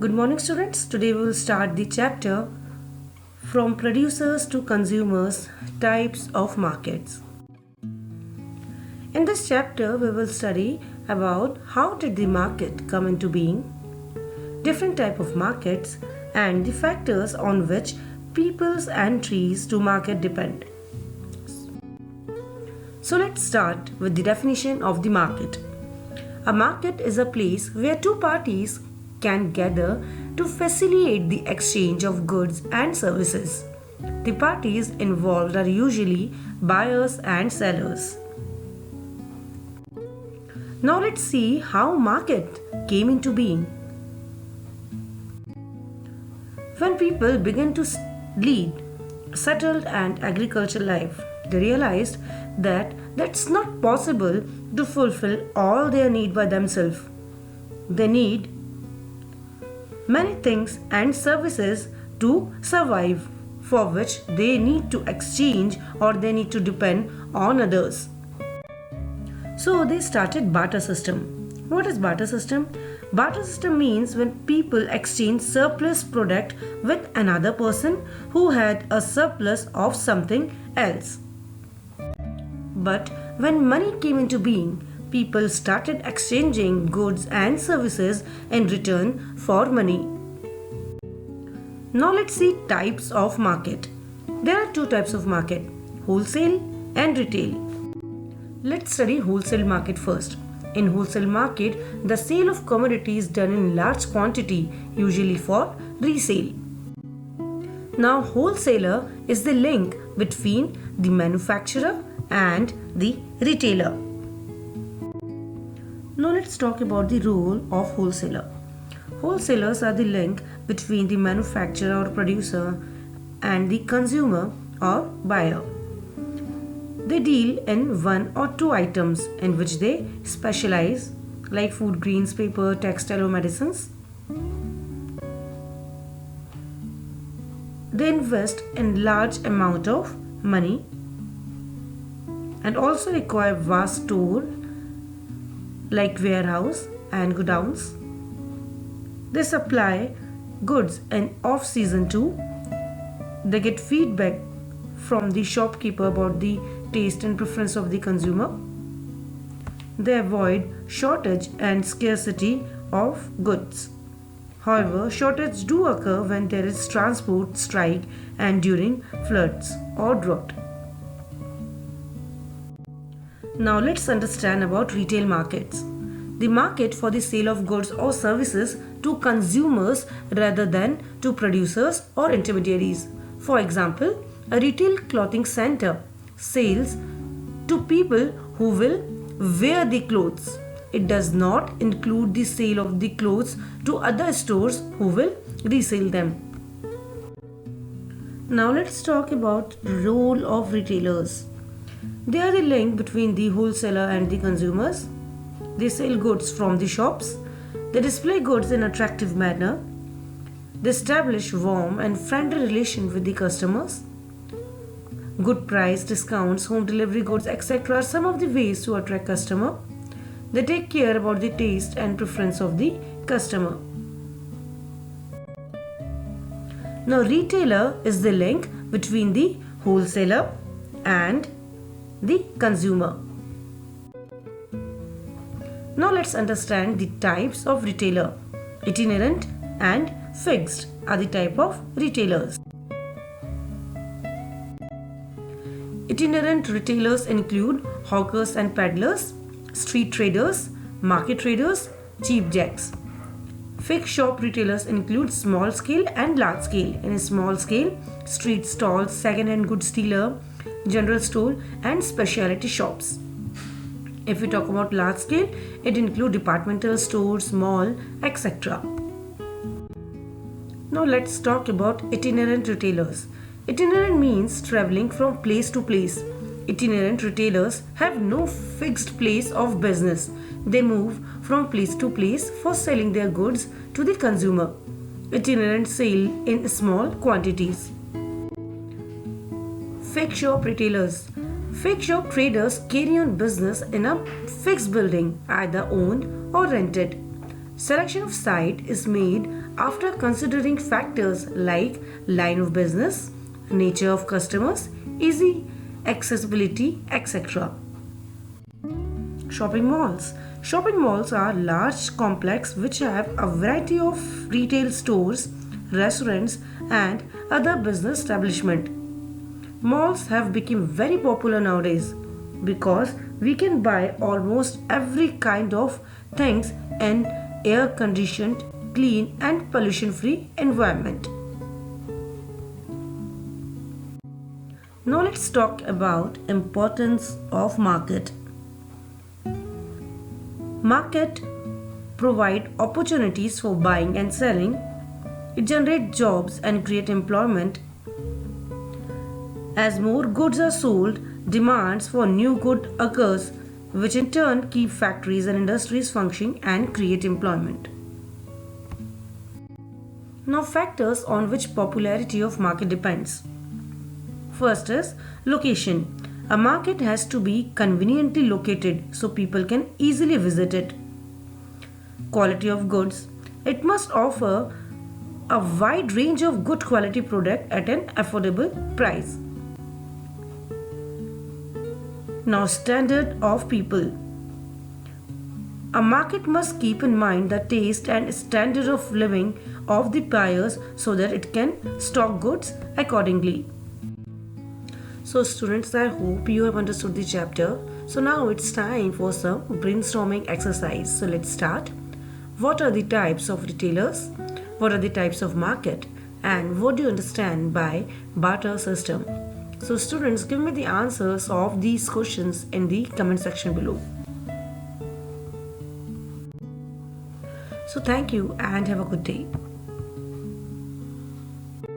Good morning, students. Today we will start the chapter from producers to consumers, types of markets. In this chapter, we will study about how did the market come into being, different type of markets, and the factors on which people's entries to market depend. So let's start with the definition of the market. A market is a place where two parties can gather to facilitate the exchange of goods and services. The parties involved are usually buyers and sellers. Now let's see how market came into being. When people began to lead settled and agricultural life, they realized that that's not possible to fulfill all their need by themselves. They need many things and services to survive, for which they need to exchange or they need to depend on others. So they started barter system. What is barter system? Barter system means when people exchange surplus product with another person who had a surplus of something else. But when money came into being, people started exchanging goods and services in return for money. Now let's see types of market. There are two types of market, wholesale and retail. Let's study wholesale market first. In wholesale market, the sale of commodities is done in large quantity, usually for resale. Now wholesaler is the link between the manufacturer and the retailer. Now let's talk about the role of wholesaler. Wholesalers are the link between the manufacturer or producer and the consumer or buyer. They deal in one or two items in which they specialize, like food grains, paper, textile or medicines. They invest in large amount of money and also require vast store like warehouse and godowns. They supply goods in off-season too. They get feedback from the shopkeeper about the taste and preference of the consumer. They avoid shortage and scarcity of goods. However, shortages do occur when there is transport strike and during floods or drought. Now let's understand about retail markets. The market for the sale of goods or services to consumers rather than to producers or intermediaries. For example, a retail clothing center sells to people who will wear the clothes. It does not include the sale of the clothes to other stores who will resell them. Now let's talk about role of retailers. They are the link between the wholesaler and the consumers. They sell goods from the shops. They display goods in attractive manner. They establish warm and friendly relation with the customers. Good price, discounts, home delivery goods, etc. are some of the ways to attract customer. They take care about the taste and preference of the customer. Now retailer is the link between the wholesaler and the consumer. Now let's understand the types of retailer. Itinerant and fixed are the type of retailers. Itinerant retailers include hawkers and peddlers, street traders, market traders, cheap jacks. Fixed shop retailers include small scale and large scale. In a small scale, street stalls, second-hand goods dealer, general store and specialty shops. If we talk about large scale, it includes departmental stores, mall, etc. Now let's talk about itinerant retailers. Itinerant means traveling from place to place. Itinerant retailers have no fixed place of business. They move from place to place for selling their goods to the consumer. Itinerant sale in small quantities. Fixed shop retailers. Fixed shop traders carry on business in a fixed building, either owned or rented. Selection of site is made after considering factors like line of business, nature of customers, easy accessibility, etc. Shopping malls. Shopping malls are large complex which have a variety of retail stores, restaurants and other business establishment. Malls have become very popular nowadays because we can buy almost every kind of things in air conditioned, clean and pollution free environment. Now let's talk about importance of market. Market provide opportunities for buying and selling. It generates jobs and create employment. As more goods are sold, demands for new good occurs, which in turn keep factories and industries functioning and create employment. Now factors on which popularity of market depends. First is location. A market has to be conveniently located so people can easily visit it. Quality of goods. It must offer a wide range of good quality product at an affordable price. Now standard of people. A market must keep in mind the taste and standard of living of the buyers so that it can stock goods accordingly. So students, I hope you have understood the chapter. So now it's time for some brainstorming exercise. So let's start. What are the types of retailers? What are the types of market? And what do you understand by barter system? So students, give me the answers of these questions in the comment section below. So thank you and have a good day.